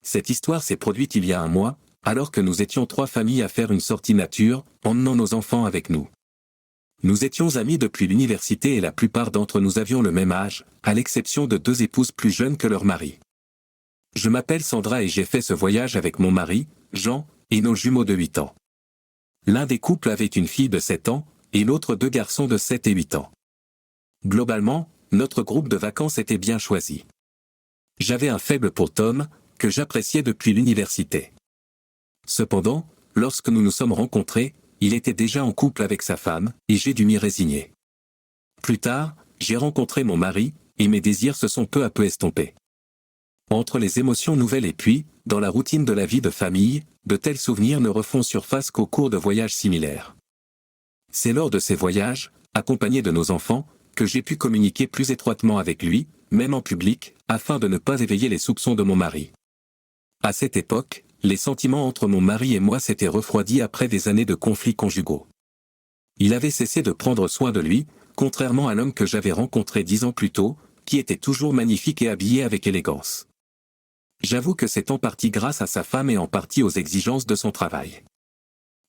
Cette histoire s'est produite il y a un mois, alors que nous étions 3 familles à faire une sortie nature, emmenant nos enfants avec nous. Nous étions amis depuis l'université et la plupart d'entre nous avions le même âge, à l'exception de 2 épouses plus jeunes que leur mari. Je m'appelle Sandra et j'ai fait ce voyage avec mon mari, Jean, et nos jumeaux de 8 ans. L'un des couples avait une fille de 7 ans, et l'autre 2 garçons de 7 et 8 ans. Globalement, notre groupe de vacances était bien choisi. J'avais un faible pour Tom, que j'appréciais depuis l'université. Cependant, lorsque nous nous sommes rencontrés, il était déjà en couple avec sa femme, et j'ai dû m'y résigner. Plus tard, j'ai rencontré mon mari, et mes désirs se sont peu à peu estompés. Entre les émotions nouvelles et puis, dans la routine de la vie de famille, de tels souvenirs ne refont surface qu'au cours de voyages similaires. C'est lors de ces voyages, accompagnés de nos enfants, que j'ai pu communiquer plus étroitement avec lui, même en public, afin de ne pas éveiller les soupçons de mon mari. À cette époque, les sentiments entre mon mari et moi s'étaient refroidis après des années de conflits conjugaux. Il avait cessé de prendre soin de lui, contrairement à l'homme que j'avais rencontré 10 ans plus tôt, qui était toujours magnifique et habillé avec élégance. J'avoue que c'est en partie grâce à sa femme et en partie aux exigences de son travail.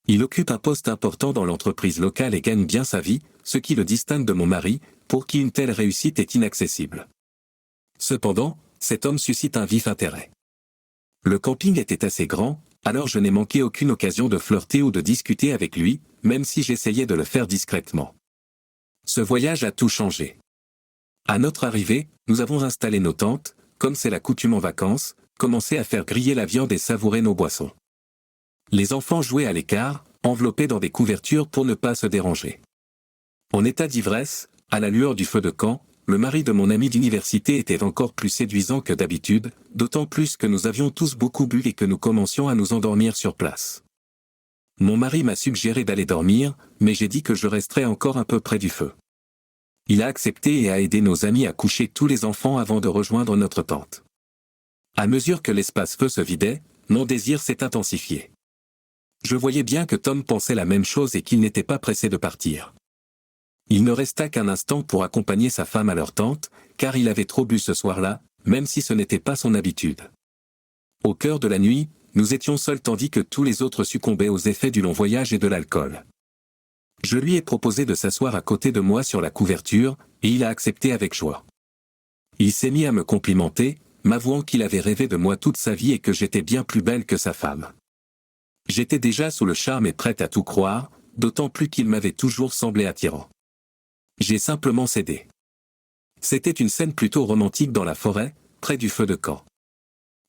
Il occupe un poste important dans l'entreprise locale et gagne bien sa vie, ce qui le distingue de mon mari, pour qui une telle réussite est inaccessible. Cependant, cet homme suscite un vif intérêt. Le camping était assez grand, alors je n'ai manqué aucune occasion de flirter ou de discuter avec lui, même si j'essayais de le faire discrètement. Ce voyage a tout changé. À notre arrivée, nous avons installé nos tentes, comme c'est la coutume en vacances, commencé à faire griller la viande et savourer nos boissons. Les enfants jouaient à l'écart, enveloppés dans des couvertures pour ne pas se déranger. En état d'ivresse, à la lueur du feu de camp, le mari de mon ami d'université était encore plus séduisant que d'habitude, d'autant plus que nous avions tous beaucoup bu et que nous commencions à nous endormir sur place. Mon mari m'a suggéré d'aller dormir, mais j'ai dit que je resterais encore un peu près du feu. Il a accepté et a aidé nos amis à coucher tous les enfants avant de rejoindre notre tente. À mesure que l'espace feu se vidait, mon désir s'est intensifié. Je voyais bien que Tom pensait la même chose et qu'il n'était pas pressé de partir. Il ne resta qu'un instant pour accompagner sa femme à leur tente, car il avait trop bu ce soir-là, même si ce n'était pas son habitude. Au cœur de la nuit, nous étions seuls tandis que tous les autres succombaient aux effets du long voyage et de l'alcool. Je lui ai proposé de s'asseoir à côté de moi sur la couverture, et il a accepté avec joie. Il s'est mis à me complimenter, m'avouant qu'il avait rêvé de moi toute sa vie et que j'étais bien plus belle que sa femme. J'étais déjà sous le charme et prête à tout croire, d'autant plus qu'il m'avait toujours semblé attirant. J'ai simplement cédé. C'était une scène plutôt romantique dans la forêt, près du feu de camp.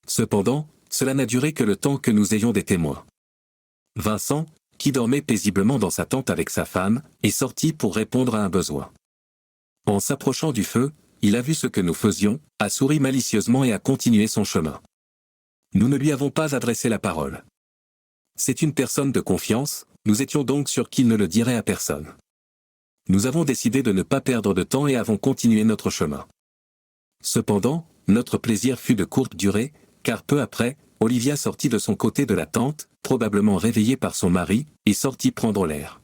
Cependant, cela n'a duré que le temps que nous ayons des témoins. Vincent, qui dormait paisiblement dans sa tente avec sa femme, est sorti pour répondre à un besoin. En s'approchant du feu, il a vu ce que nous faisions, a souri malicieusement et a continué son chemin. Nous ne lui avons pas adressé la parole. C'est une personne de confiance, nous étions donc sûrs qu'il ne le dirait à personne. Nous avons décidé de ne pas perdre de temps et avons continué notre chemin. Cependant, notre plaisir fut de courte durée, car peu après, Olivia sortit de son côté de la tente, probablement réveillée par son mari, et sortit prendre l'air.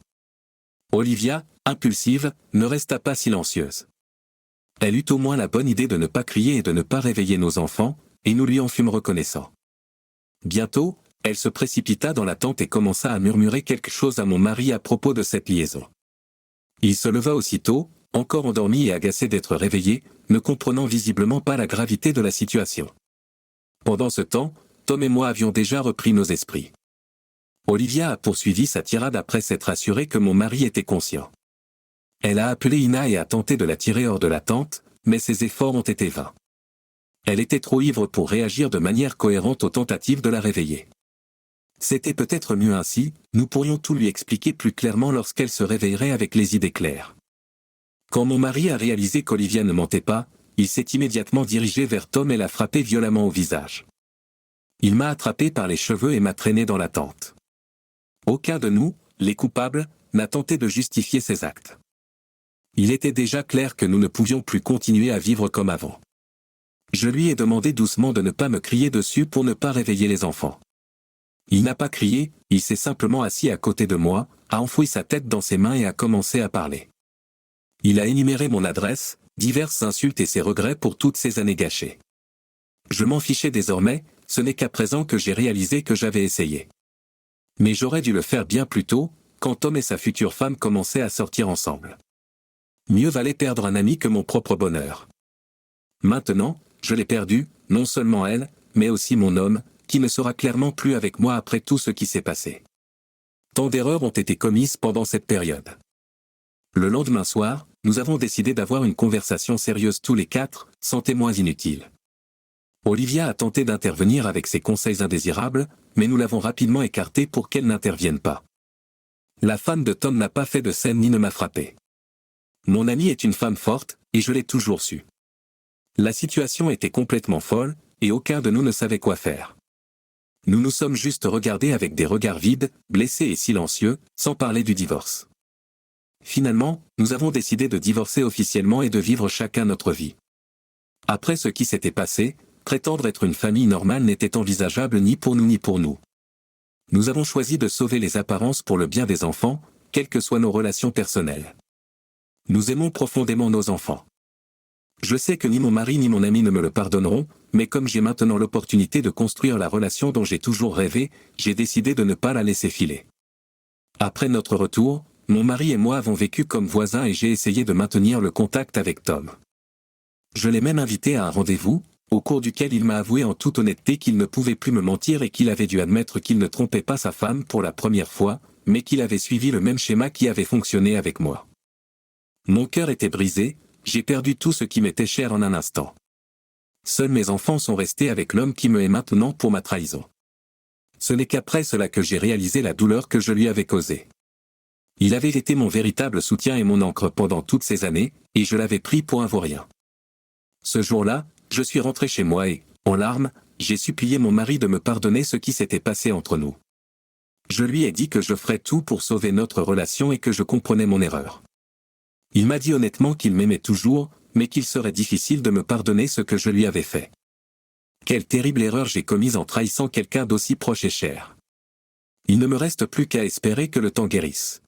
Olivia, impulsive, ne resta pas silencieuse. Elle eut au moins la bonne idée de ne pas crier et de ne pas réveiller nos enfants, et nous lui en fûmes reconnaissants. Bientôt, elle se précipita dans la tente et commença à murmurer quelque chose à mon mari à propos de cette liaison. Il se leva aussitôt, encore endormi et agacé d'être réveillé, ne comprenant visiblement pas la gravité de la situation. Pendant ce temps, Tom et moi avions déjà repris nos esprits. Olivia a poursuivi sa tirade après s'être assurée que mon mari était conscient. Elle a appelé Ina et a tenté de la tirer hors de la tente, mais ses efforts ont été vains. Elle était trop ivre pour réagir de manière cohérente aux tentatives de la réveiller. C'était peut-être mieux ainsi, nous pourrions tout lui expliquer plus clairement lorsqu'elle se réveillerait avec les idées claires. Quand mon mari a réalisé qu'Olivia ne mentait pas, il s'est immédiatement dirigé vers Tom et l'a frappé violemment au visage. Il m'a attrapé par les cheveux et m'a traîné dans la tente. Aucun de nous, les coupables, n'a tenté de justifier ses actes. Il était déjà clair que nous ne pouvions plus continuer à vivre comme avant. Je lui ai demandé doucement de ne pas me crier dessus pour ne pas réveiller les enfants. Il n'a pas crié, il s'est simplement assis à côté de moi, a enfoui sa tête dans ses mains et a commencé à parler. Il a énuméré mon adresse, diverses insultes et ses regrets pour toutes ces années gâchées. Je m'en fichais désormais, ce n'est qu'à présent que j'ai réalisé que j'avais essayé. Mais j'aurais dû le faire bien plus tôt, quand Tom et sa future femme commençaient à sortir ensemble. Mieux valait perdre un ami que mon propre bonheur. Maintenant, je l'ai perdu, non seulement elle, mais aussi mon homme, qui ne sera clairement plus avec moi après tout ce qui s'est passé. Tant d'erreurs ont été commises pendant cette période. Le lendemain soir, nous avons décidé d'avoir une conversation sérieuse tous les quatre, sans témoins inutiles. Olivia a tenté d'intervenir avec ses conseils indésirables, mais nous l'avons rapidement écartée pour qu'elle n'intervienne pas. La femme de Tom n'a pas fait de scène ni ne m'a frappé. Mon amie est une femme forte, et je l'ai toujours su. La situation était complètement folle, et aucun de nous ne savait quoi faire. Nous nous sommes juste regardés avec des regards vides, blessés et silencieux, sans parler du divorce. Finalement, nous avons décidé de divorcer officiellement et de vivre chacun notre vie. Après ce qui s'était passé, prétendre être une famille normale n'était envisageable ni pour nous ni pour nous. Nous avons choisi de sauver les apparences pour le bien des enfants, quelles que soient nos relations personnelles. Nous aimons profondément nos enfants. Je sais que ni mon mari ni mon ami ne me le pardonneront, mais comme j'ai maintenant l'opportunité de construire la relation dont j'ai toujours rêvé, j'ai décidé de ne pas la laisser filer. Après notre retour, mon mari et moi avons vécu comme voisins et j'ai essayé de maintenir le contact avec Tom. Je l'ai même invité à un rendez-vous, au cours duquel il m'a avoué en toute honnêteté qu'il ne pouvait plus me mentir et qu'il avait dû admettre qu'il ne trompait pas sa femme pour la première fois, mais qu'il avait suivi le même schéma qui avait fonctionné avec moi. Mon cœur était brisé, j'ai perdu tout ce qui m'était cher en un instant. Seuls mes enfants sont restés avec l'homme qui me hait maintenant pour ma trahison. Ce n'est qu'après cela que j'ai réalisé la douleur que je lui avais causée. Il avait été mon véritable soutien et mon ancre pendant toutes ces années, et je l'avais pris pour un vaurien. Ce jour-là, je suis rentré chez moi et, en larmes, j'ai supplié mon mari de me pardonner ce qui s'était passé entre nous. Je lui ai dit que je ferais tout pour sauver notre relation et que je comprenais mon erreur. Il m'a dit honnêtement qu'il m'aimait toujours, mais qu'il serait difficile de me pardonner ce que je lui avais fait. Quelle terrible erreur j'ai commise en trahissant quelqu'un d'aussi proche et cher. Il ne me reste plus qu'à espérer que le temps guérisse.